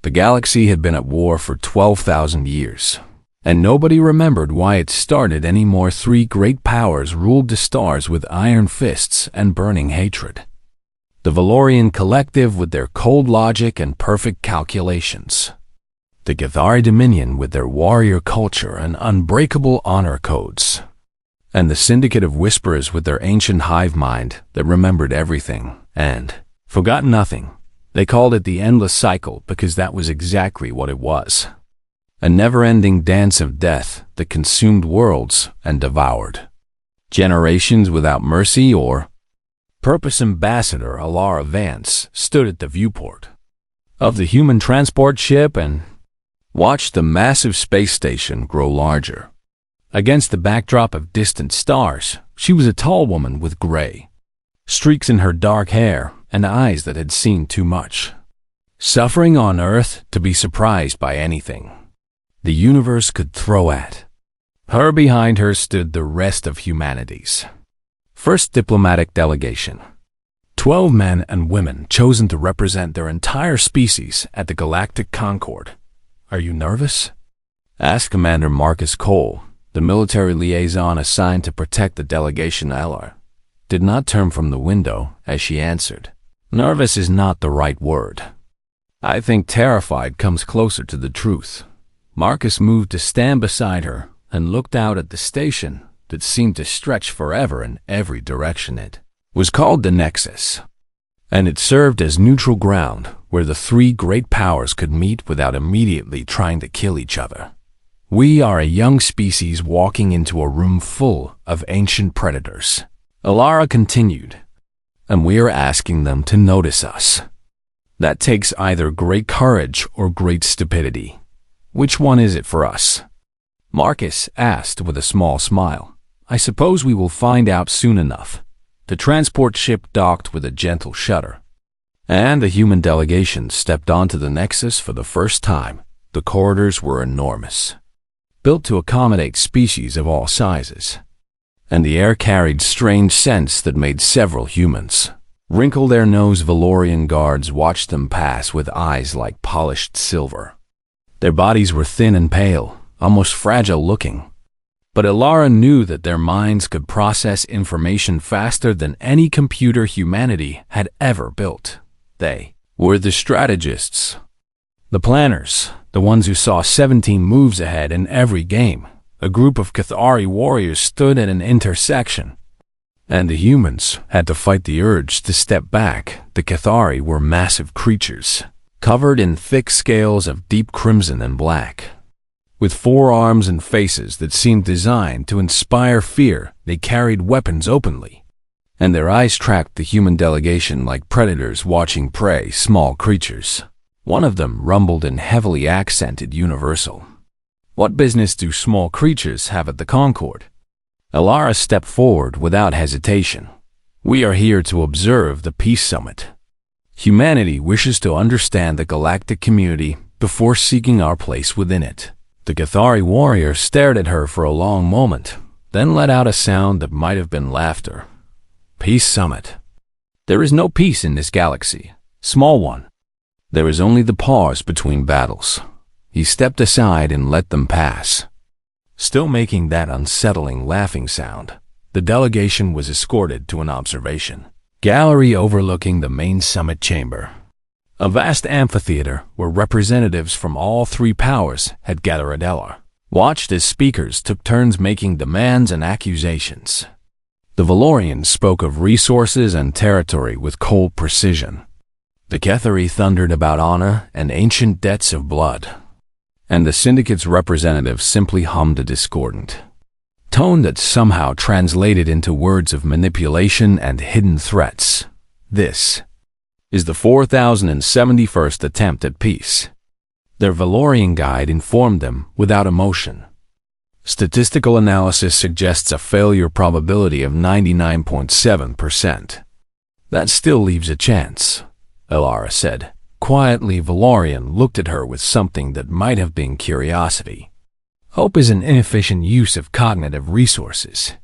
The galaxy had been at war for 12,000 years, and nobody remembered why it started anymore. Three great powers ruled the stars with iron fists and burning hatred. The Valorian Collective with their cold logic and perfect calculations. The Cathari Dominion with their warrior culture and unbreakable honor codes. And the Syndicate of Whisperers with their ancient hive mind that remembered everything and forgot nothing. They called it the endless cycle because that was exactly what it was. A never-ending dance of death that consumed worlds and devoured generations without mercy or purpose. Ambassador Alara Vance stood at the viewport of the human transport ship and watched the massive space station grow larger. Against the backdrop of distant stars, she was a tall woman with gray streaks in her dark hair and eyes that had seen too much suffering on Earth to be surprised by anything the universe could throw at her. Behind her stood the rest of humanity's first diplomatic delegation. 12 men and women chosen to represent their entire species at the Galactic Concord. "Are you nervous?" asked Commander Marcus Cole, the military liaison assigned to protect the delegation. Ella did not turn from the window as she answered, "Nervous is not the right word. I think terrified comes closer to the truth." Marcus moved to stand beside her and looked out at the station that seemed to stretch forever in every direction. It was called the Nexus, and it served as neutral ground where the three great powers could meet without immediately trying to kill each other. "We are a young species walking into a room full of ancient predators," Alara continued, "and we are asking them to notice us. That takes either great courage or great stupidity. Which one is it for us?" Marcus asked with a small smile. "I suppose we will find out soon enough." The transport ship docked with a gentle shudder, and the human delegation stepped onto the Nexus for the first time. The corridors were enormous, built to accommodate species of all sizes, and the air carried strange scents that made several humans wrinkle their nose. Valorian guards watched them pass with eyes like polished silver. Their bodies were thin and pale, almost fragile-looking, but Alara knew that their minds could process information faster than any computer humanity had ever built. They were the strategists, the planners, the ones who saw 17 moves ahead in every game. A group of Cathari warriors stood at an intersection, and the humans had to fight the urge to step back. The Cathari were massive creatures, covered in thick scales of deep crimson and black. With 4 arms and faces that seemed designed to inspire fear, they carried weapons openly, and their eyes tracked the human delegation like predators watching prey. Small creatures. One of them rumbled in heavily accented universal. "What business do small creatures have at the Concord?" Alara stepped forward without hesitation. "We are here to observe the Peace Summit. Humanity wishes to understand the galactic community before seeking our place within it." The Cathari warrior stared at her for a long moment, then let out a sound that might have been laughter. "Peace Summit. There is no peace in this galaxy. Small one. There is only the pause between battles." He stepped aside and let them pass, still making that unsettling laughing sound. The delegation was escorted to an observation gallery overlooking the main summit chamber. A vast amphitheater where representatives from all 3 powers had gathered. Ella watched as speakers took turns making demands and accusations. The Valorians spoke of resources and territory with cold precision. The Cathari thundered about honor and ancient debts of blood, and the Syndicate's representatives simply hummed a discordant tone that somehow translated into words of manipulation and hidden threats. "This is the 4071st attempt at peace," their Valorian guide informed them without emotion. "Statistical analysis suggests a failure probability of 99.7%. That still leaves a chance," Alara said. Quietly, Valorian looked at her with something that might have been curiosity. "Hope is an inefficient use of cognitive resources.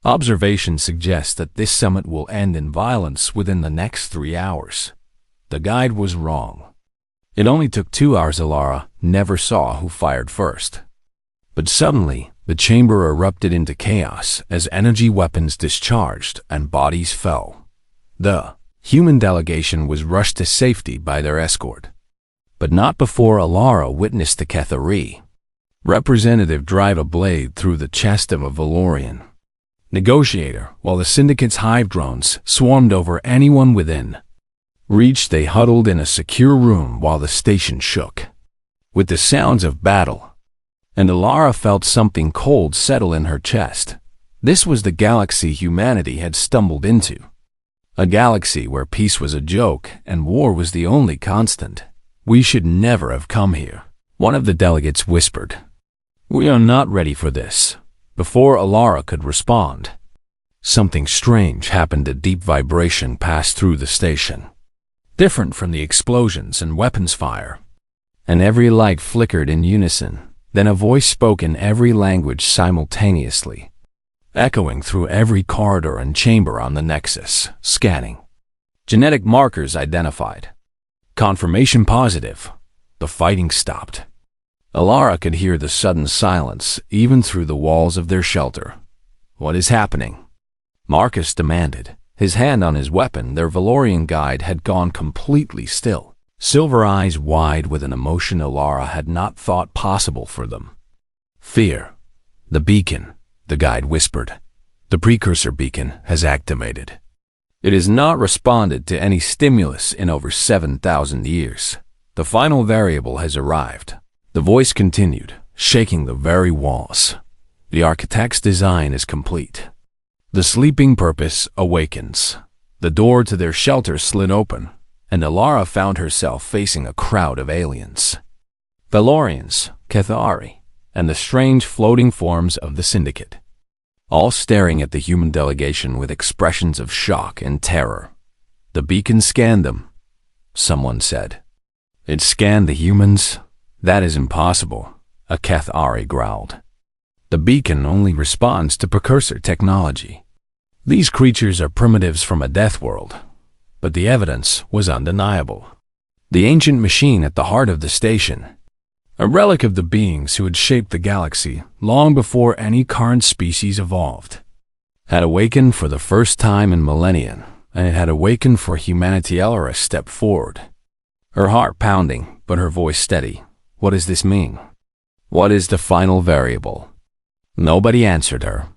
Observation suggests that this summit will end in violence within the next 3 hours." The guide was wrong. It only took 2 hours. Alara never saw who fired first. But suddenly, the chamber erupted into chaos as energy weapons discharged and bodies fell. The human delegation was rushed to safety by their escort. But not before Alara witnessed the Cathari representative drive a blade through the chest of a Valorian negotiator, while the Syndicate's hive drones swarmed over anyone within reach. They huddled in a secure room while the station shook with the sounds of battle, and Alara felt something cold settle in her chest. This was the galaxy humanity had stumbled into, a galaxy where peace was a joke and war was the only constant. "We should never have come here," one of the delegates whispered. "We are not ready for this." Before Alara could respond, something strange happened. A deep vibration passed through the station, different from the explosions and weapons fire, and every light flickered in unison. Then a voice spoke in every language simultaneously, echoing through every corridor and chamber on the Nexus. Scanning. Genetic markers identified. Confirmation positive. The fighting stopped. Alara could hear the sudden silence even through the walls of their shelter. "What is happening?" Marcus demanded, his hand on his weapon. Their Valorian guide had gone completely still, silver eyes wide with an emotion Alara had not thought possible for them. "Fear. The beacon," the guide whispered. "The precursor beacon has activated. It has not responded to any stimulus in over 7,000 years. The final variable has arrived." The voice continued, shaking the very walls. "The architect's design is complete. The sleeping purpose awakens." The door to their shelter slid open, and Alara found herself facing a crowd of aliens. Valorians, Cathari, and the strange floating forms of the Syndicate, all staring at the human delegation with expressions of shock and terror. "The beacon scanned them," someone said. "It scanned the humans? That is impossible," a Cathari growled. "The beacon only responds to precursor technology. These creatures are primitives from a death world." But the evidence was undeniable. The ancient machine at the heart of the station, a relic of the beings who had shaped the galaxy long before any current species evolved, had awakened for the first time in millennia, and it had awakened for humanity. Alara stepped forward, her heart pounding, but her voice steady. "What does this mean? What is the final variable?" Nobody answered her.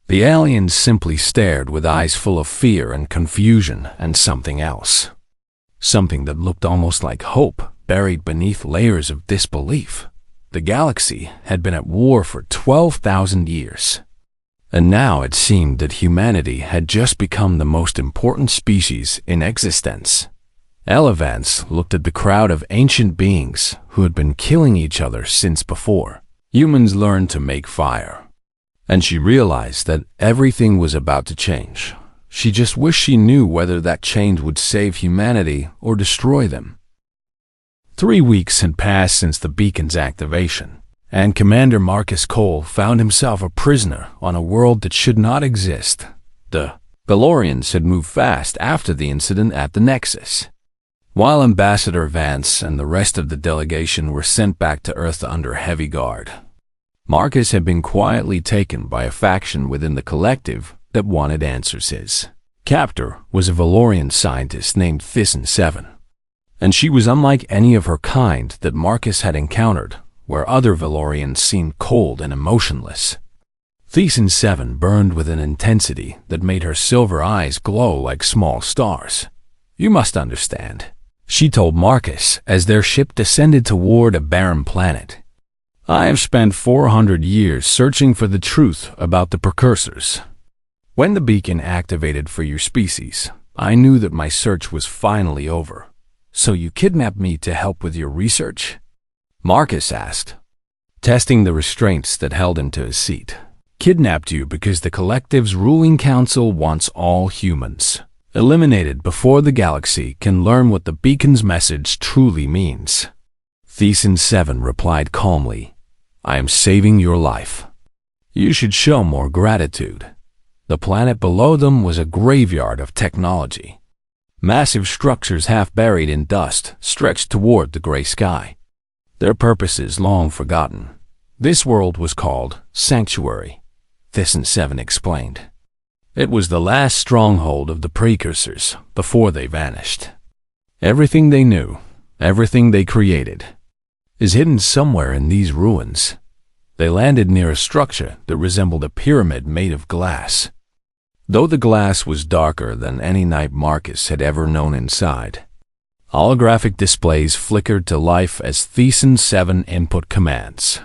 The aliens simply stared with eyes full of fear and confusion and something else. Something that looked almost like hope buried beneath layers of disbelief. The galaxy had been at war for 12,000 years, and now it seemed that humanity had just become the most important species in existence. Elevance looked at the crowd of ancient beings who had been killing each other since before humans learned to make fire. And she realized that everything was about to change. She just wished she knew whether that change would save humanity or destroy them. 3 weeks had passed since the beacon's activation, and Commander Marcus Cole found himself a prisoner on a world that should not exist. The Valorians had moved fast after the incident at the Nexus, while Ambassador Vance and the rest of the delegation were sent back to Earth under heavy guard. Marcus had been quietly taken by a faction within the collective that wanted answers. His captor was a Valorian scientist named Thyssen 7, and she was unlike any of her kind that Marcus had encountered, where other Valorians seemed cold and emotionless. Thyssen 7 burned with an intensity that made her silver eyes glow like small stars. "You must understand," she told Marcus as their ship descended toward a barren planet. "I have spent 400 years searching for the truth about the precursors. When the beacon activated for your species, I knew that my search was finally over. So you kidnapped me to help with your research?" Marcus asked, testing the restraints that held him to his seat. "Kidnapped you because the collective's ruling council wants all humans eliminated before the galaxy can learn what the beacon's message truly means." Thyssen 7 replied calmly, "I am saving your life. You should show more gratitude." The planet below them was a graveyard of technology. Massive structures half buried in dust stretched toward the gray sky, their purposes long forgotten. This world was called Sanctuary, Thyssen-7 explained. It was the last stronghold of the precursors before they vanished. Everything they knew, everything they created, is hidden somewhere in these ruins. They landed near a structure that resembled a pyramid made of glass. Though the glass was darker than any night Marcus had ever known inside, holographic displays flickered to life as Thyssen-7 input commands.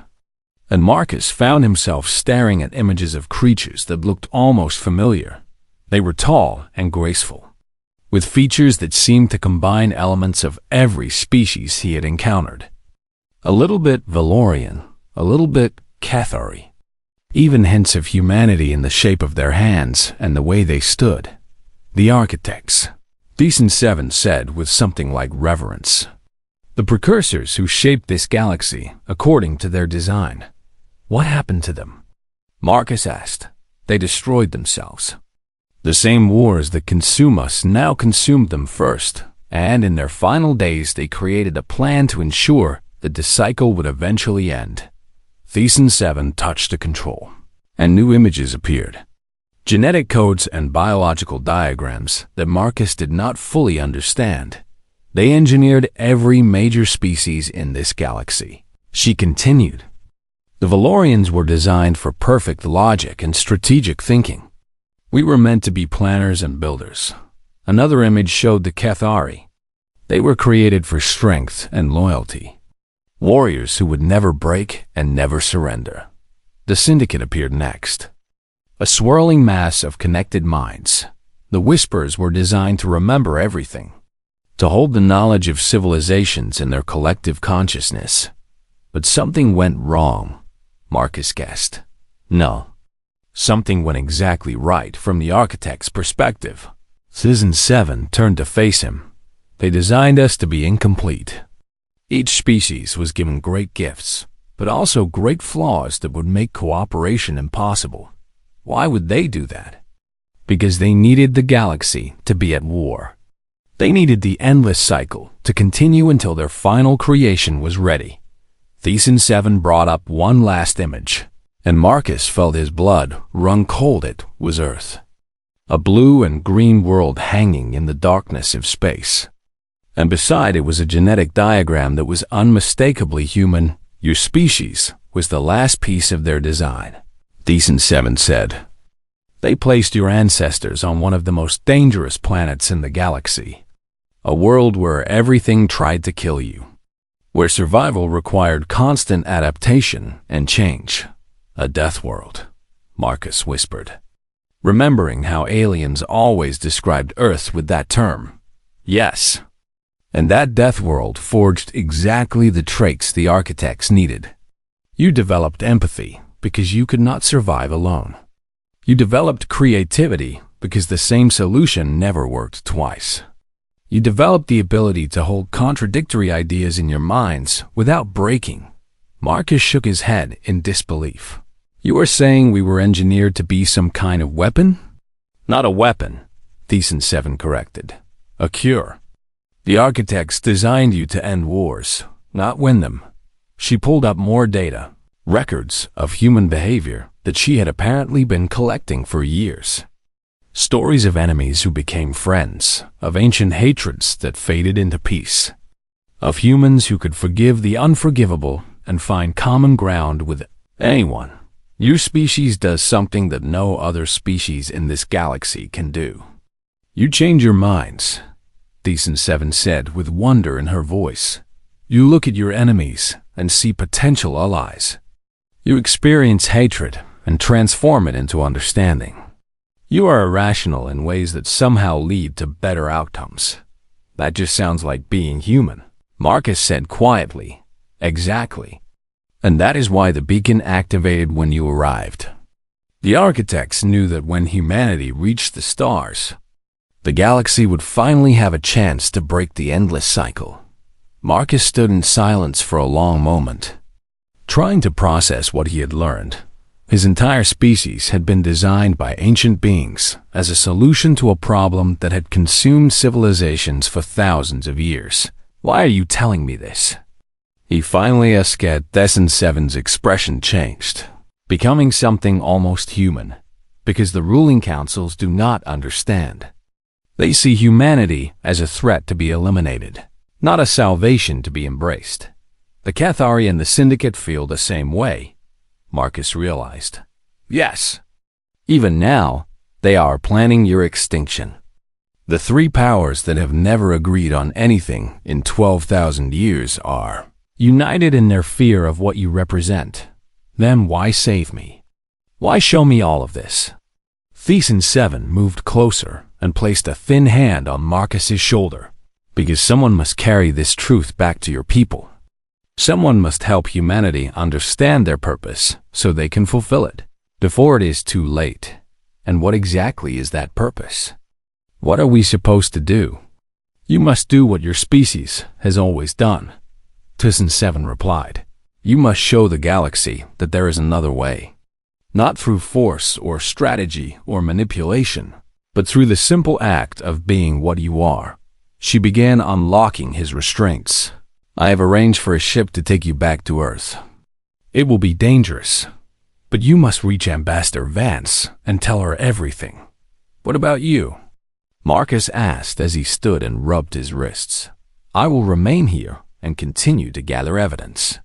And Marcus found himself staring at images of creatures that looked almost familiar. They were tall and graceful, with features that seemed to combine elements of every species he had encountered. A little bit Valorian, a little bit Cathari. Even hints of humanity in the shape of their hands and the way they stood. The architects, Thyssen-7 said with something like reverence. The precursors who shaped this galaxy according to their design. What happened to them? Marcus asked. They destroyed themselves. The same wars that consume us now consumed them first, and in their final days they created a plan to ensure that the cycle would eventually end. Thyssen-7 touched the control, and new images appeared. Genetic codes and biological diagrams that Marcus did not fully understand. They engineered every major species in this galaxy. She continued. The Valorians were designed for perfect logic and strategic thinking. We were meant to be planners and builders. Another image showed the Cathari. They were created for strength and loyalty. Warriors who would never break and never surrender. The Syndicate appeared next. A swirling mass of connected minds. The Whispers were designed to remember everything, to hold the knowledge of civilizations in their collective consciousness. But something went wrong, Marcus guessed. No, something went exactly right from the architect's perspective. Thyssen-7 turned to face him. They designed us to be incomplete. Each species was given great gifts, but also great flaws that would make cooperation impossible. Why would they do that? Because they needed the galaxy to be at war. They needed the endless cycle to continue until their final creation was ready. Thyssen-7 brought up one last image, and Marcus felt his blood run cold. It was Earth. A blue and green world hanging in the darkness of space. And beside it was a genetic diagram that was unmistakably human. Your species was the last piece of their design, Thyssen-7 said. They placed your ancestors on one of the most dangerous planets in the galaxy. A world where everything tried to kill you. Where survival required constant adaptation and change. A death world, Marcus whispered, remembering how aliens always described Earth with that term. Yes. And that death world forged exactly the traits the architects needed. You developed empathy because you could not survive alone. You developed creativity because the same solution never worked twice. You developed the ability to hold contradictory ideas in your minds without breaking. Marcus shook his head in disbelief. You are saying we were engineered to be some kind of weapon? Not a weapon, Thyssen-7 corrected. A cure. The architects designed you to end wars, not win them. She pulled up more data, records of human behavior that she had apparently been collecting for years. Stories of enemies who became friends, of ancient hatreds that faded into peace, of humans who could forgive the unforgivable and find common ground with anyone. Your species does something that no other species in this galaxy can do. You change your minds, Thyssen-7 said with wonder in her voice. You look at your enemies and see potential allies. You experience hatred and transform it into understanding. You are irrational in ways that somehow lead to better outcomes. That just sounds like being human, Marcus said quietly. Exactly. And that is why the beacon activated when you arrived. The architects knew that when humanity reached the stars, the galaxy would finally have a chance to break the endless cycle. Marcus stood in silence for a long moment, trying to process what he had learned. His entire species had been designed by ancient beings as a solution to a problem that had consumed civilizations for thousands of years. Why are you telling me this? He finally asked. Thesan 7's expression changed, becoming something almost human, because the ruling councils do not understand. They see humanity as a threat to be eliminated, not a salvation to be embraced. The Cathari and the Syndicate feel the same way, Marcus realized. Yes. Even now, they are planning your extinction. The three powers that have never agreed on anything in 12,000 years are united in their fear of what you represent. Then why save me? Why show me all of this? Thesan 7 moved closer and placed a thin hand on Marcus's shoulder. Because someone must carry this truth back to your people. Someone must help humanity understand their purpose so they can fulfill it before it is too late. And what exactly is that purpose? What are we supposed to do? You must do what your species has always done, Thesan 7 replied. You must show the galaxy that there is another way. Not through force or strategy or manipulation, but through the simple act of being what you are. She began unlocking his restraints. I have arranged for a ship to take you back to Earth. It will be dangerous, but you must reach Ambassador Vance and tell her everything. What about you? Marcus asked as he stood and rubbed his wrists. I will remain here and continue to gather evidence.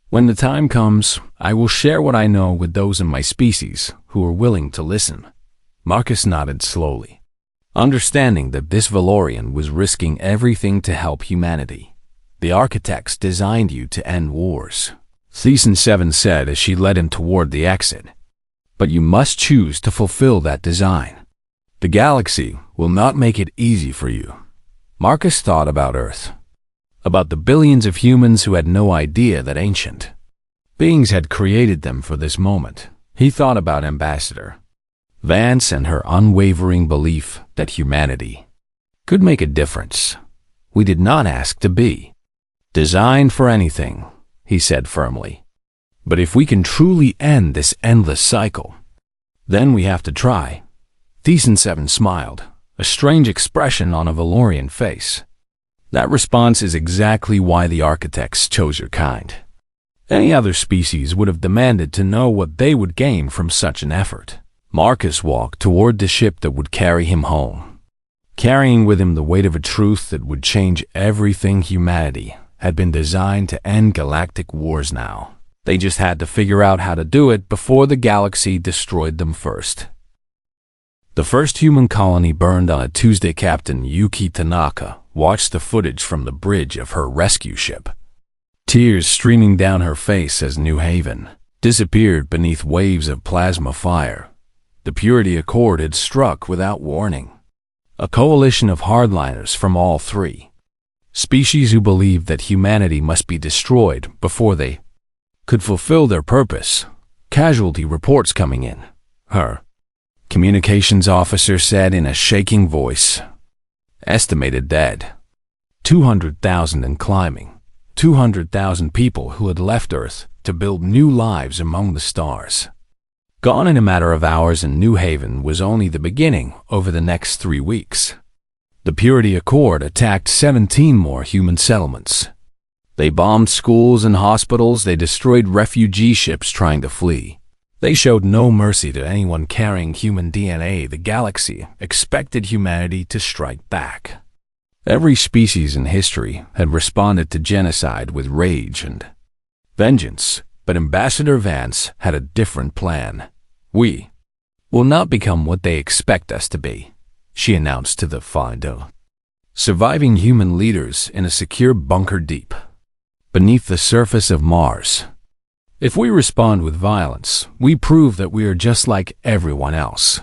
When the time comes, I will share what I know with those in my species who are willing to listen. Marcus nodded slowly, understanding that this Valorian was risking everything to help humanity. The architects designed you to end wars, Thesan 7 said as she led him toward the exit. But you must choose to fulfill that design. The galaxy will not make it easy for you. Marcus thought about Earth, about the billions of humans who had no idea that ancient beings had created them for this moment. He thought about Ambassador Vance and her unwavering belief that humanity could make a difference. We did not ask to be designed for anything, he said firmly. But if we can truly end this endless cycle, then we have to try. Thesan 7 smiled, a strange expression on a Valorian face. That response is exactly why the architects chose your kind. Any other species would have demanded to know what they would gain from such an effort. Marcus walked toward the ship that would carry him home, carrying with him the weight of a truth that would change everything. Humanity had been designed to end galactic wars now. They just had to figure out how to do it before the galaxy destroyed them first. The first human colony burned on a Tuesday. Captain Yuki Tanaka watched the footage from the bridge of her rescue ship, tears streaming down her face as New Haven disappeared beneath waves of plasma fire. The Purity Accord had struck without warning. A coalition of hardliners from all three species who believed that humanity must be destroyed before they could fulfill their purpose. Casualty reports coming in. Her communications officer said in a shaking voice. Estimated dead. 200,000 and climbing. 200,000 people who had left Earth to build new lives among the stars. Gone in a matter of hours, and New Haven was only the beginning. Over the next 3 weeks, the Purity Accord attacked 17 more human settlements. They bombed schools and hospitals. They destroyed refugee ships trying to flee. They showed no mercy to anyone carrying human DNA. The galaxy expected humanity to strike back. Every species in history had responded to genocide with rage and vengeance. But Ambassador Vance had a different plan. We will not become what they expect us to be, she announced to the Findo. Surviving human leaders in a secure bunker deep beneath the surface of Mars. If we respond with violence, we prove that we are just like everyone else.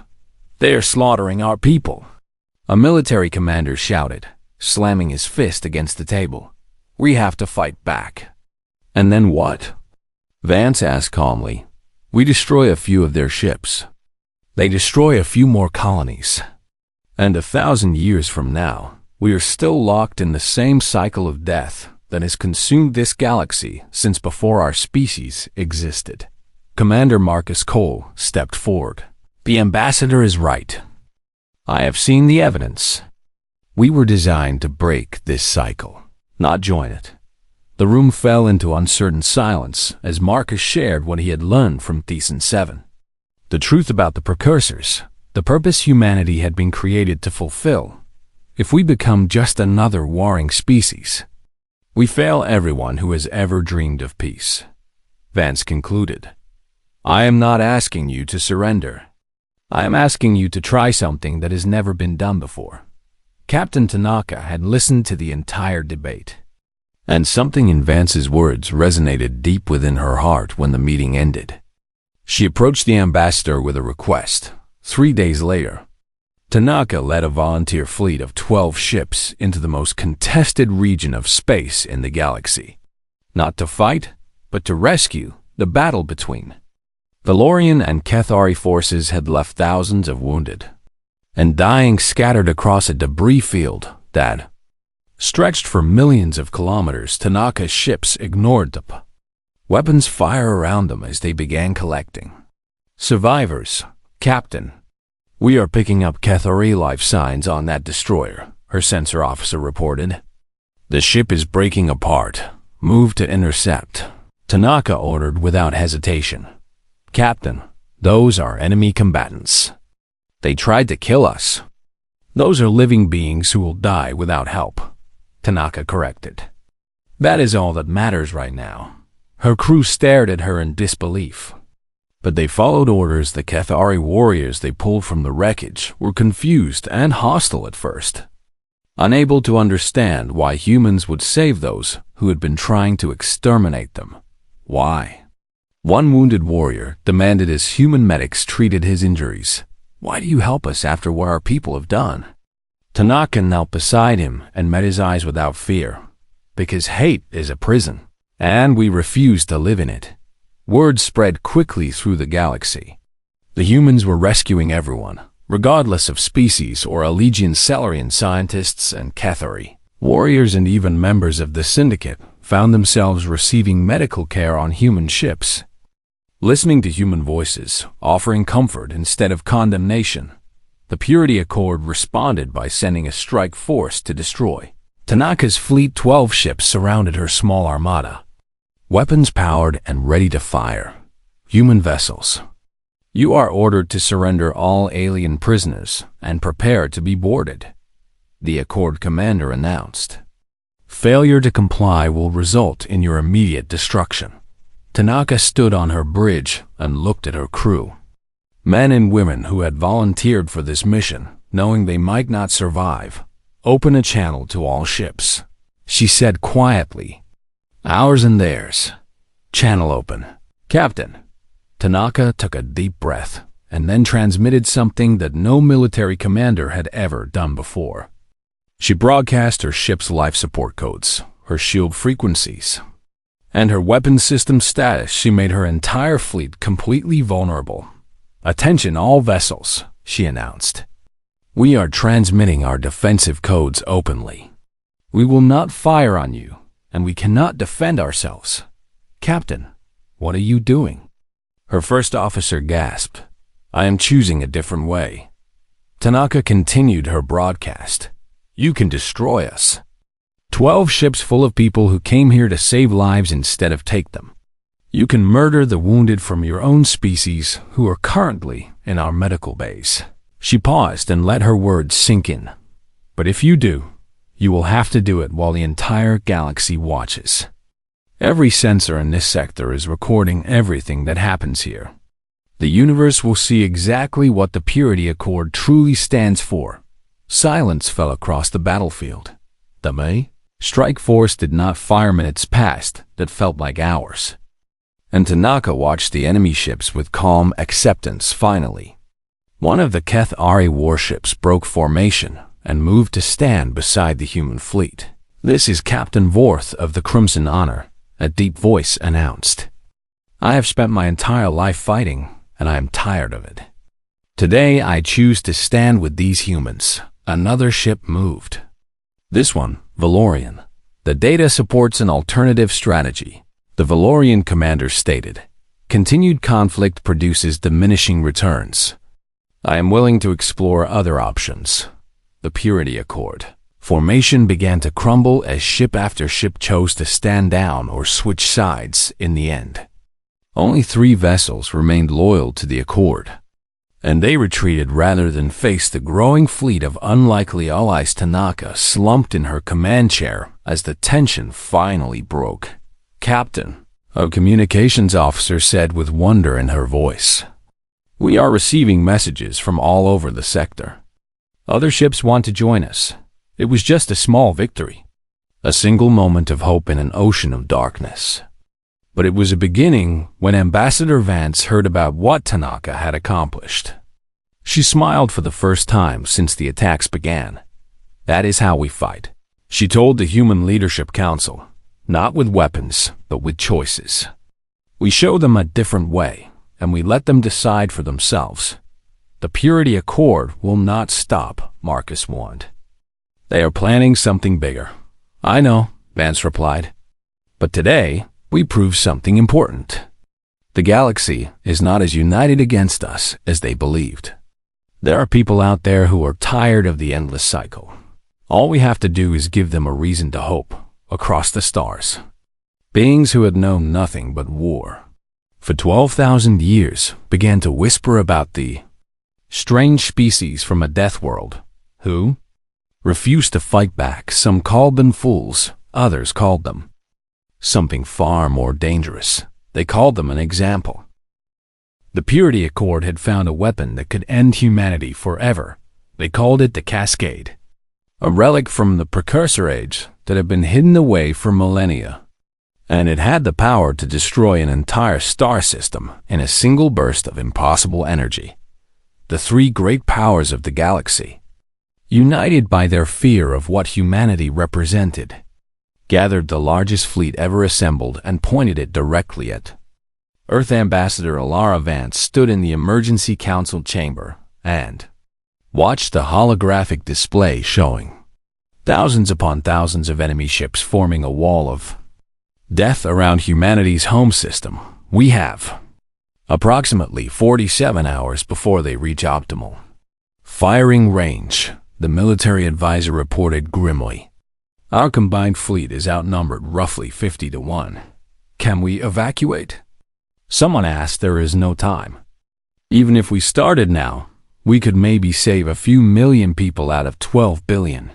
They are slaughtering our people. A military commander shouted, slamming his fist against the table. We have to fight back. And then what? Vance asked calmly. We destroy a few of their ships. They destroy a few more colonies. And 1,000 years from now, we are still locked in the same cycle of death that has consumed this galaxy since before our species existed. Commander Marcus Cole stepped forward. The ambassador is right. I have seen the evidence. We were designed to break this cycle, not join it. The room fell into uncertain silence as Marcus shared what he had learned from Thesan 7. The truth about the precursors, the purpose humanity had been created to fulfill. If we become just another warring species, we fail everyone who has ever dreamed of peace. Vance concluded. I am not asking you to surrender. I am asking you to try something that has never been done before. Captain Tanaka had listened to the entire debate, and something in Vance's words resonated deep within her heart when the meeting ended. She approached the ambassador with a request. 3 days later, Tanaka led a volunteer fleet of 12 ships into the most contested region of space in the galaxy. Not to fight, but to rescue the battle between. Valorian and Cathari forces had left thousands of wounded and dying scattered across a debris field that stretched for millions of kilometers. Tanaka's ships ignored them. Weapons fire around them as they began collecting survivors. Captain, we are picking up Cathari life signs on that destroyer, her sensor officer reported. The ship is breaking apart. Move to intercept, Tanaka ordered without hesitation. Captain, those are enemy combatants. They tried to kill us. Those are living beings who will die without help, Tanaka corrected. That is all that matters right now. Her crew stared at her in disbelief. But they followed orders. The Cathari warriors they pulled from the wreckage were confused and hostile at first, unable to understand why humans would save those who had been trying to exterminate them. Why? One wounded warrior demanded as human medics treated his injuries. Why do you help us after what our people have done? Tanaka knelt beside him and met his eyes without fear. Because hate is a prison, and we refuse to live in it. Word spread quickly through the galaxy. The humans were rescuing everyone, regardless of species or allegiance. Salarian scientists and Cathari warriors and even members of the syndicate found themselves receiving medical care on human ships. Listening to human voices, offering comfort instead of condemnation, the Purity Accord responded by sending a strike force to destroy Tanaka's fleet. 12 ships surrounded her small armada, weapons powered and ready to fire. Human vessels, you are ordered to surrender all alien prisoners and prepare to be boarded, the Accord commander announced. Failure to comply will result in your immediate destruction. Tanaka stood on her bridge and looked at her crew. Men and women who had volunteered for this mission, knowing they might not survive. Open a channel to all ships, she said quietly. Ours and theirs. Channel open. Captain. Tanaka took a deep breath and then transmitted something that no military commander had ever done before. She broadcast her ship's life support codes, her shield frequencies, and her weapon system status. She made her entire fleet completely vulnerable. Attention all vessels, she announced. We are transmitting our defensive codes openly. We will not fire on you, and we cannot defend ourselves. Captain, what are you doing? Her first officer gasped. I am choosing a different way. Tanaka continued her broadcast. You can destroy us. 12 ships full of people who came here to save lives instead of take them. You can murder the wounded from your own species who are currently in our medical base. She paused and let her words sink in. But if you do, you will have to do it while the entire galaxy watches. Every sensor in this sector is recording everything that happens here. The universe will see exactly what the Purity Accord truly stands for. Silence fell across the battlefield. The May strike force did not fire. Minutes passed that felt like hours. And Tanaka watched the enemy ships with calm acceptance. Finally, one of the Cathari warships broke formation and moved to stand beside the human fleet. This is Captain Vorth of the Crimson Honor, a deep voice announced. I have spent my entire life fighting, and I am tired of it. Today I choose to stand with these humans. Another ship moved. This one, Valorian. The data supports an alternative strategy, the Valorian commander stated. Continued conflict produces diminishing returns. I am willing to explore other options. The Purity Accord. Formation began to crumble as ship after ship chose to stand down or switch sides in the end. Only 3 vessels remained loyal to the Accord, and they retreated rather than face the growing fleet of unlikely allies. Tanaka slumped in her command chair as the tension finally broke. "Captain," a communications officer said with wonder in her voice, "we are receiving messages from all over the sector. Other ships want to join us. It was just a small victory, a single moment of hope in an ocean of darkness." But it was a beginning when Ambassador Vance heard about what Tanaka had accomplished. She smiled for the first time since the attacks began. "That is how we fight," she told the Human Leadership Council. "Not with weapons, but with choices. We show them a different way, and we let them decide for themselves. The Purity Accord will not stop," Marcus warned. "They are planning something bigger." "I know," Vance replied. "But today, we prove something important. The galaxy is not as united against us as they believed. There are people out there who are tired of the endless cycle. All we have to do is give them a reason to hope, across the stars." Beings who had known nothing but war for 12,000 years began to whisper about the strange species from a death world who refused to fight back. Some called them fools, others called them something far more dangerous. They called them an example. The Purity Accord had found a weapon that could end humanity forever. They called it the Cascade, a relic from the Precursor Age that had been hidden away for millennia. And it had the power to destroy an entire star system in a single burst of impossible energy. The 3 great powers of the galaxy, united by their fear of what humanity represented, gathered the largest fleet ever assembled and pointed it directly at Earth. Ambassador Alara Vance stood in the Emergency Council chamber and watched the holographic display showing thousands upon thousands of enemy ships forming a wall of death around humanity's home system. "We have approximately 47 hours before they reach optimal firing range," the military advisor reported grimly. "Our combined fleet is outnumbered roughly 50 to 1. Can we evacuate?" Someone asked. "There is no time. Even if we started now, we could maybe save a few million people out of 12 billion.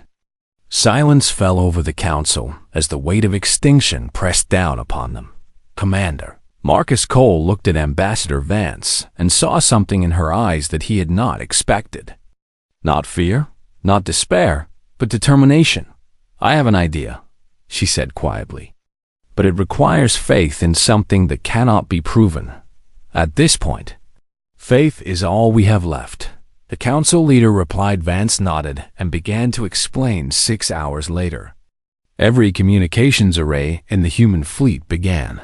Silence fell over the council as the weight of extinction pressed down upon them. "Commander." Marcus Cole looked at Ambassador Vance and saw something in her eyes that he had not expected. Not fear, not despair, but determination. "I have an idea," she said quietly. "But it requires faith in something that cannot be proven. At this point, faith is all we have left." The council leader replied. Vance nodded and began to explain. 6 hours later, every communications array in the human fleet began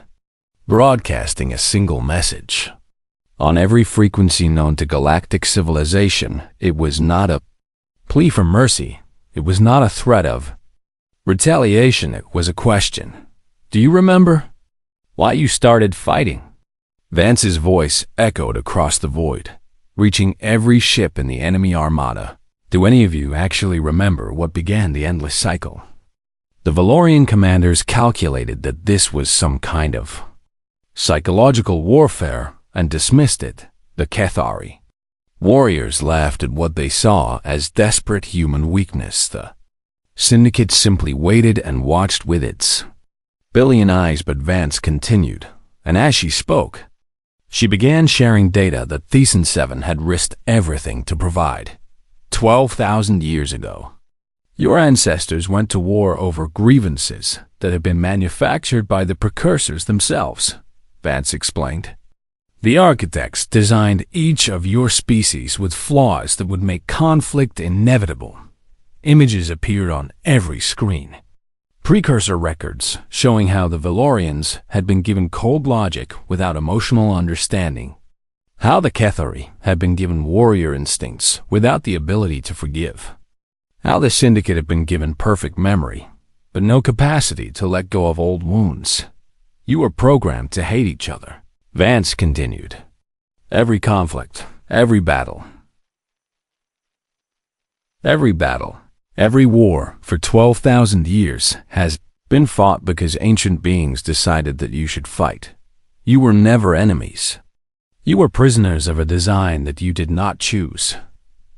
broadcasting a single message. On every frequency known to galactic civilization, it was not a plea for mercy. It was not a threat of retaliation. It was a question. "Do you remember why you started fighting?" Vance's voice echoed across the void, reaching every ship in the enemy armada. "Do any of you actually remember what began the endless cycle?" The Valorian commanders calculated that this was some kind of psychological warfare and dismissed it. The Cathari warriors laughed at what they saw as desperate human weakness. The Syndicate simply waited and watched with its billion eyes. But Vance continued, and as she spoke, she began sharing data that Thesan 7 had risked everything to provide. 12,000 years ago, your ancestors went to war over grievances that had been manufactured by the precursors themselves, Vance explained. The architects designed each of your species with flaws that would make conflict inevitable. Images appeared on every screen. Precursor records showing how the Valorians had been given cold logic without emotional understanding. How the Cathari had been given warrior instincts without the ability to forgive. How the Syndicate had been given perfect memory, but no capacity to let go of old wounds. You were programmed to hate each other, Vance continued. Every conflict, every battle, every war for 12,000 years has been fought because ancient beings decided that you should fight. You were never enemies. You were prisoners of a design that you did not choose.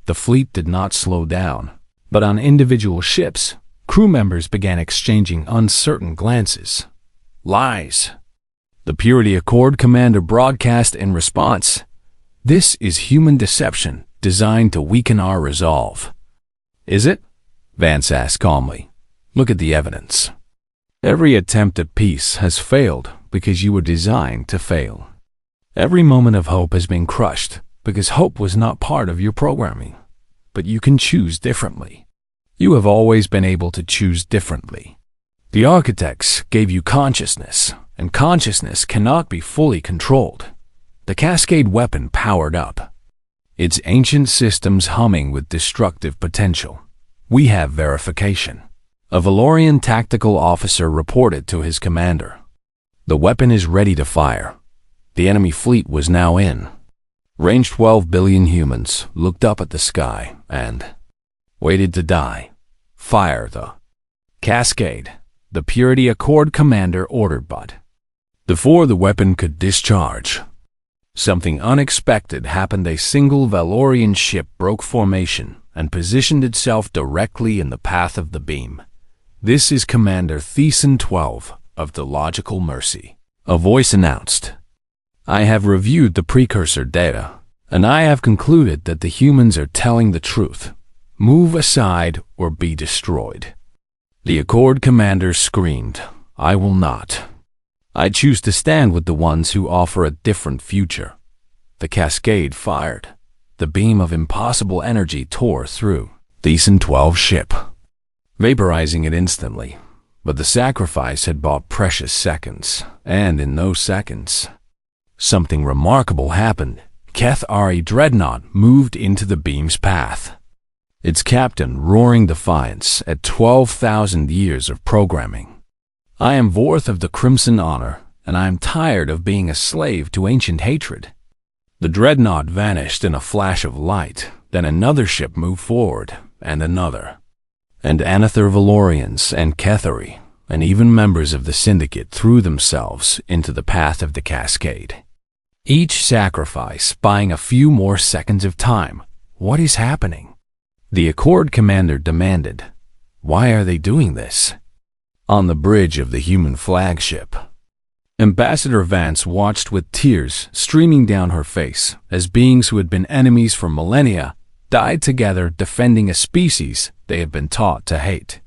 The fleet did not slow down, but on individual ships, crew members began exchanging uncertain glances. Lies. The Purity Accord commander broadcast in response. This is human deception designed to weaken our resolve. Is it? Vance asked calmly. Look at the evidence. Every attempt at peace has failed because you were designed to fail. Every moment of hope has been crushed because hope was not part of your programming. But you can choose differently. You have always been able to choose differently. The architects gave you consciousness, and consciousness cannot be fully controlled. The Cascade weapon powered up, its ancient systems humming with destructive potential. We have verification. A Valorian tactical officer reported to his commander. The weapon is ready to fire. The enemy fleet was now in. Range 12 billion humans looked up at the sky and waited to die. Fire the Cascade, the Purity Accord commander ordered, but before the weapon could discharge, something unexpected happened. A single Valorian ship broke formation and positioned itself directly in the path of the beam. This is Commander Thiessen 12 of the Logical Mercy. A voice announced. I have reviewed the precursor data, and I have concluded that the humans are telling the truth. Move aside or be destroyed. The Accord commander screamed, I will not. I choose to stand with the ones who offer a different future. The Cascade fired. The beam of impossible energy tore through Thiessen 12's ship, vaporizing it instantly. But the sacrifice had bought precious seconds, and in those seconds, something remarkable happened. Kethari Dreadnought moved into the beam's path, its captain roaring defiance at 12,000 years of programming. I am Vorth of the Crimson Honor, and I am tired of being a slave to ancient hatred. The Dreadnought vanished in a flash of light, then another ship moved forward, and another. And Anather Valorians and Kethari, and even members of the Syndicate threw themselves into the path of the Cascade. Each sacrifice buying a few more seconds of time. What is happening? The Accord commander demanded. Why are they doing this? On the bridge of the human flagship, Ambassador Vance watched with tears streaming down her face as beings who had been enemies for millennia died together defending a species they had been taught to hate.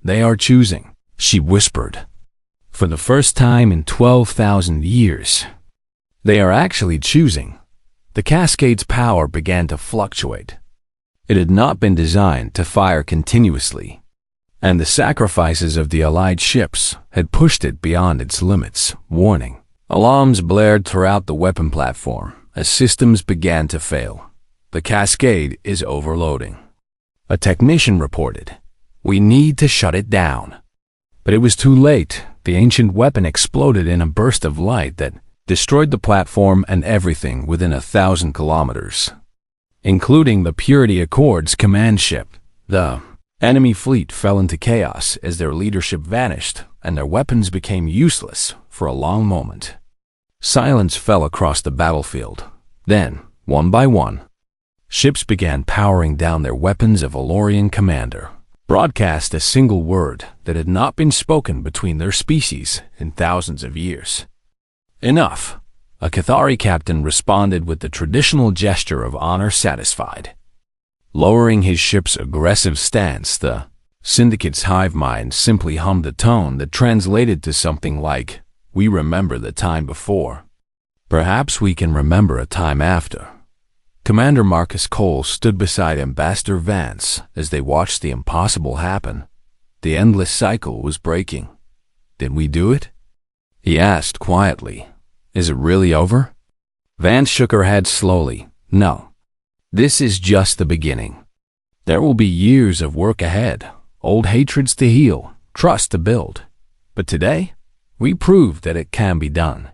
They are choosing, she whispered. For the first time in 12,000 years, they are actually choosing. The Cascade's power began to fluctuate. It had not been designed to fire continuously, and the sacrifices of the Allied ships had pushed it beyond its limits. Warning. Alarms blared throughout the weapon platform as systems began to fail. The Cascade is overloading. A technician reported. We need to shut it down. But it was too late. The ancient weapon exploded in a burst of light that destroyed the platform and everything within 1,000 kilometers, including the Purity Accord's command ship. The enemy fleet fell into chaos as their leadership vanished and their weapons became useless for a long moment. Silence fell across the battlefield. Then, one by one, ships began powering down their weapons. A Valorian commander broadcast a single word that had not been spoken between their species in thousands of years. Enough. A Kethari captain responded with the traditional gesture of honor satisfied. Lowering his ship's aggressive stance, the Syndicate's hive mind simply hummed a tone that translated to something like, we remember the time before. Perhaps we can remember a time after. Commander Marcus Cole stood beside Ambassador Vance as they watched the impossible happen. The endless cycle was breaking. Did we do it? He asked quietly. Is it really over? Vance shook her head slowly. No. This is just the beginning. There will be years of work ahead, old hatreds to heal, trust to build. But today, we proved that it can be done.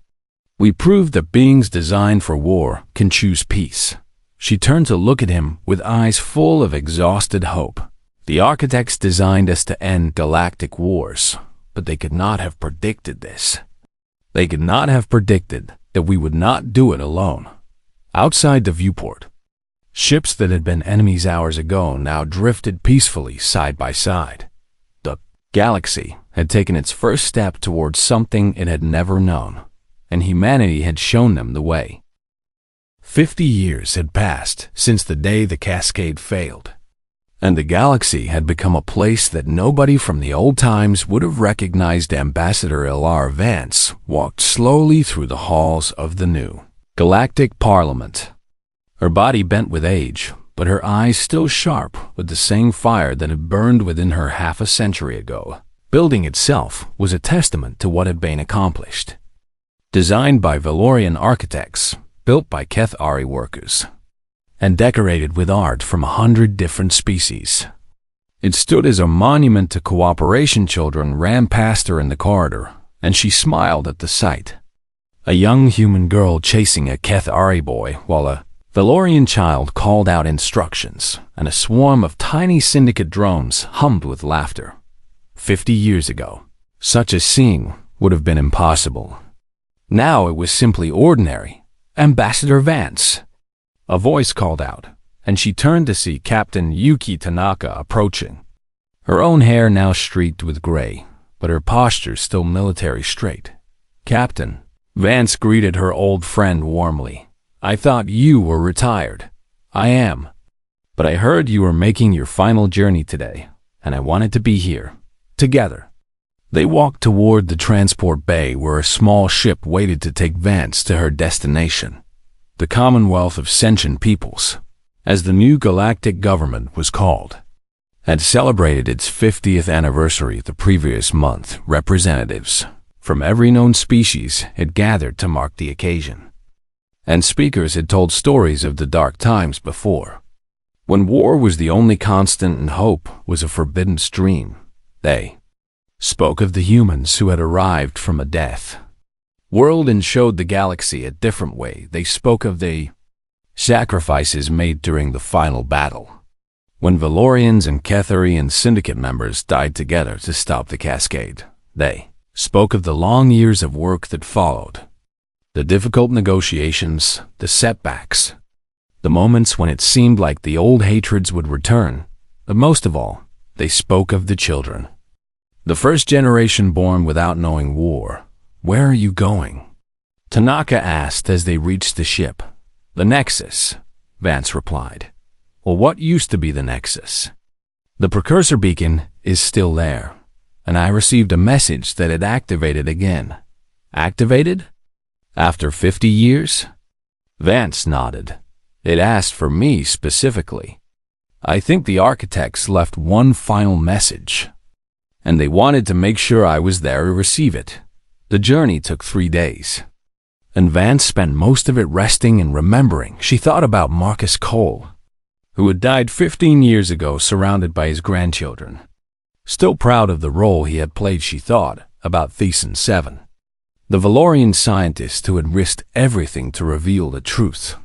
We proved that beings designed for war can choose peace. She turned to look at him with eyes full of exhausted hope. The architects designed us to end galactic wars, but they could not have predicted this. They could not have predicted that we would not do it alone. Outside the viewport, ships that had been enemies hours ago now drifted peacefully side by side. The galaxy had taken its first step towards something it had never known, and humanity had shown them the way. 50 years had passed since the day the cascade failed, and the galaxy had become a place that nobody from the old times would have recognized. Ambassador L.R. Vance walked slowly through the halls of the new Galactic Parliament. Her body bent with age, but her eyes still sharp with the same fire that had burned within her half a century ago. Building itself was a testament to what had been accomplished. Designed by Valorian architects, built by Kethari workers, and decorated with art from 100 different species. It stood as a monument to cooperation. Children ran past her in the corridor, and she smiled at the sight. A young human girl chasing a Kethari boy, while a Valorian child called out instructions, and a swarm of tiny syndicate drones hummed with laughter. 50 years ago, such a scene would have been impossible. Now it was simply ordinary. Ambassador Vance, a voice called out, and she turned to see Captain Yuki Tanaka approaching. Her own hair now streaked with gray, but her posture still military straight. Captain, Vance greeted her old friend warmly. I thought you were retired. I am. But I heard you were making your final journey today, and I wanted to be here. Together. They walked toward the transport bay where a small ship waited to take Vance to her destination, the Commonwealth of Sentient Peoples, as the new galactic government was called, had celebrated its 50th anniversary the previous month. Representatives from every known species had gathered to mark the occasion, and speakers had told stories of the dark times before, when war was the only constant and hope was a forbidden stream. They spoke of the humans who had arrived from a death world and showed the galaxy a different way. They spoke of the sacrifices made during the final battle, when Valorians and Kethari Syndicate members died together to stop the cascade. They spoke of the long years of work that followed, the difficult negotiations, the setbacks, the moments when it seemed like the old hatreds would return. But most of all, they spoke of the children. The first generation born without knowing war. Where are you going? Tanaka asked as they reached the ship. The Nexus, Vance replied. Well, what used to be the Nexus? The precursor beacon is still there, and I received a message that it activated again. Activated? After 50 years? Vance nodded. It asked for me specifically. I think the architects left one final message, and they wanted to make sure I was there to receive it. The journey took 3 days, and Vance spent most of it resting and remembering. She thought about Marcus Cole, who had died 15 years ago surrounded by his grandchildren. Still proud of the role he had played, she thought about Thesan 7, the Valorian scientist who had risked everything to reveal the truth,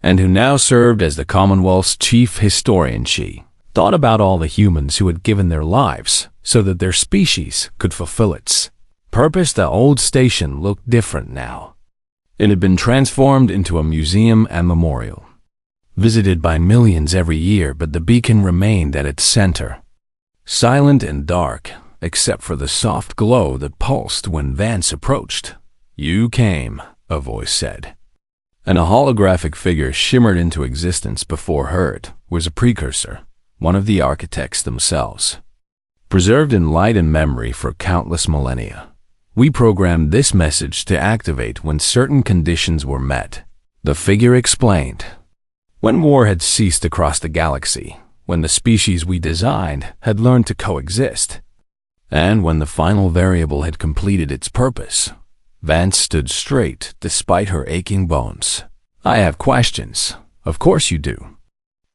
and who now served as the Commonwealth's chief historian. She thought about all the humans who had given their lives so that their species could fulfill its purpose. The old station looked different now. It had been transformed into a museum and memorial, visited by millions every year, but the beacon remained at its center, silent and dark, except for the soft glow that pulsed when Vance approached. You came, a voice said, and a holographic figure shimmered into existence before her. It was a precursor, one of the architects themselves, preserved in light and memory for countless millennia. We programmed this message to activate when certain conditions were met, the figure explained. When war had ceased across the galaxy, when the species we designed had learned to coexist, and when the final variable had completed its purpose. Vance stood straight despite her aching bones. I have questions. Of course you do.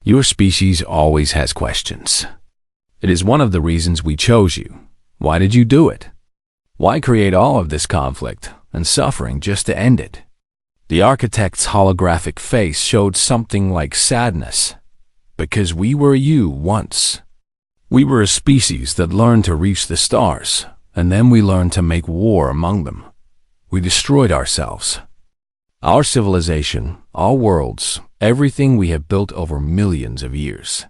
Your species always has questions. It is one of the reasons we chose you. Why did you do it? Why create all of this conflict and suffering just to end it. The architect's holographic face showed something like sadness. Because we were you once. We were a species that learned to reach the stars, and then we learned to make war among them. We destroyed ourselves. Our civilization, our worlds, everything we have built over millions of years.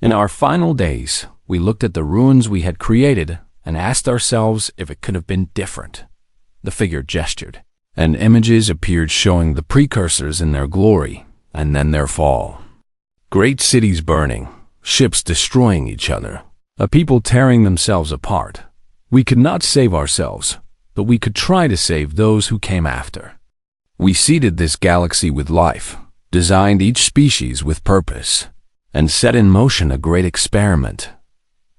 In our final days, we looked at the ruins we had created and asked ourselves if it could have been different. The figure gestured, and images appeared showing the precursors in their glory, and then their fall. Great cities burning, ships destroying each other, a people tearing themselves apart. We could not save ourselves, but we could try to save those who came after. We seeded this galaxy with life, designed each species with purpose, and set in motion a great experiment.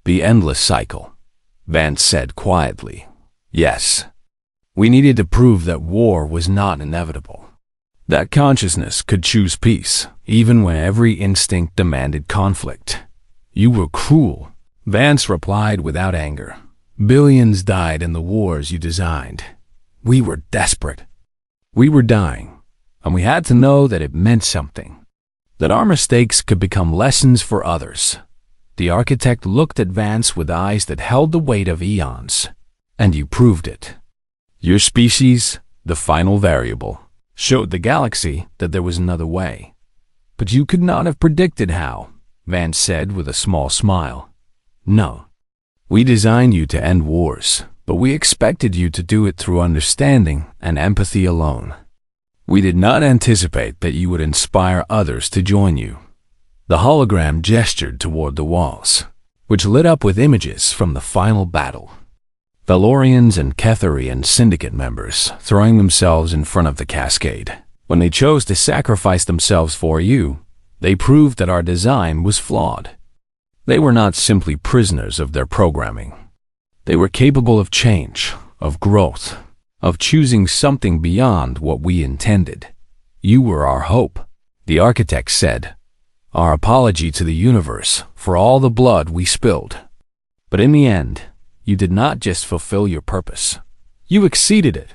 The endless cycle, Vance said quietly. Yes. We needed to prove that war was not inevitable. That consciousness could choose peace, even when every instinct demanded conflict. You were cruel, Vance replied without anger. Billions died in the wars you designed. We were desperate. We were dying, and we had to know that it meant something. That our mistakes could become lessons for others. The architect looked at Vance with eyes that held the weight of eons. And you proved it. Your species, the final variable, showed the galaxy that there was another way. But you could not have predicted how, Vance said with a small smile. No. We designed you to end wars, but we expected you to do it through understanding and empathy alone. We did not anticipate that you would inspire others to join you. The hologram gestured toward the walls, which lit up with images from the final battle. Valorians and Ketherian syndicate members throwing themselves in front of the cascade. When they chose to sacrifice themselves for you, they proved that our design was flawed. They were not simply prisoners of their programming. They were capable of change, of growth, of choosing something beyond what we intended. You were our hope, the architect said. Our apology to the universe for all the blood we spilled. But in the end, you did not just fulfill your purpose. You exceeded it.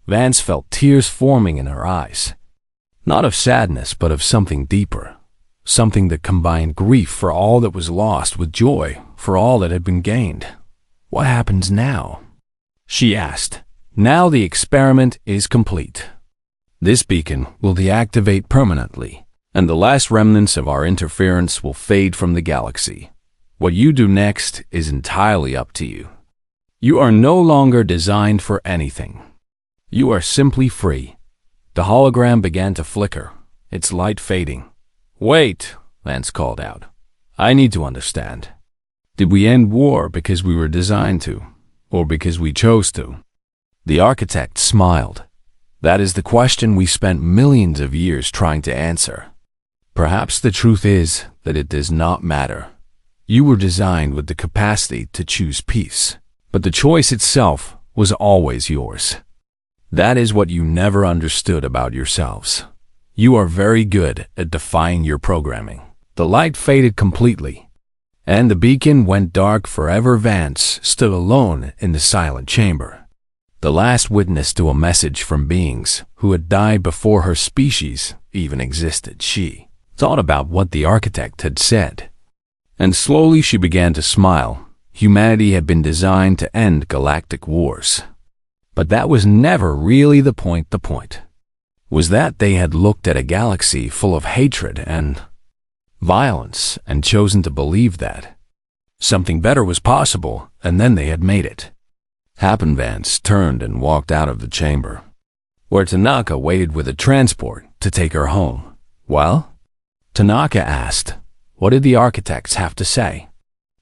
Vance felt tears forming in her eyes. Not of sadness, but of something deeper. Something that combined grief for all that was lost with joy for all that had been gained. What happens now? She asked. Now the experiment is complete. This beacon will deactivate permanently, and the last remnants of our interference will fade from the galaxy. What you do next is entirely up to you. You are no longer designed for anything. You are simply free. The hologram began to flicker, its light fading. Wait, Vance called out. I need to understand. Did we end war because we were designed to, or because we chose to? The architect smiled. That is the question we spent millions of years trying to answer. Perhaps the truth is that it does not matter. You were designed with the capacity to choose peace, but the choice itself was always yours. That is what you never understood about yourselves. You are very good at defying your programming. The light faded completely, and the beacon went dark forever. Vance stood alone in the silent chamber, the last witness to a message from beings who had died before her species even existed. She thought about what the architect had said, and slowly she began to smile. Humanity had been designed to end galactic wars. But that was never really the point. The point was that they had looked at a galaxy full of hatred and violence and chosen to believe that something better was possible, and then they had made it happen. Vance turned and walked out of the chamber, where Tanaka waited with a transport to take her home. Well? Tanaka asked. What did the architects have to say?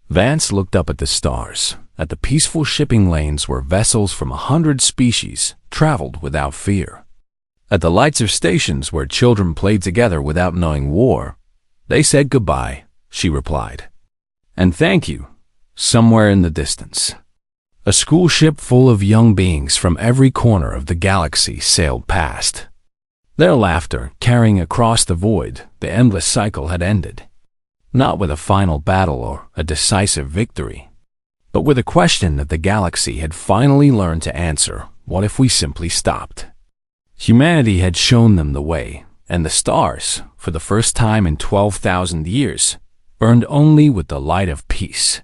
Vance looked up at the stars, at the peaceful shipping lanes where vessels from 100 species traveled without fear. At the lights of stations where children played together without knowing war. They said goodbye, she replied. And thank you, somewhere in the distance. A school ship full of young beings from every corner of the galaxy sailed past. Their laughter carrying across the void. The endless cycle had ended. Not with a final battle or a decisive victory, but with a question that the galaxy had finally learned to answer: what if we simply stopped? Humanity had shown them the way, and the stars, for the first time in 12,000 years, burned only with the light of peace.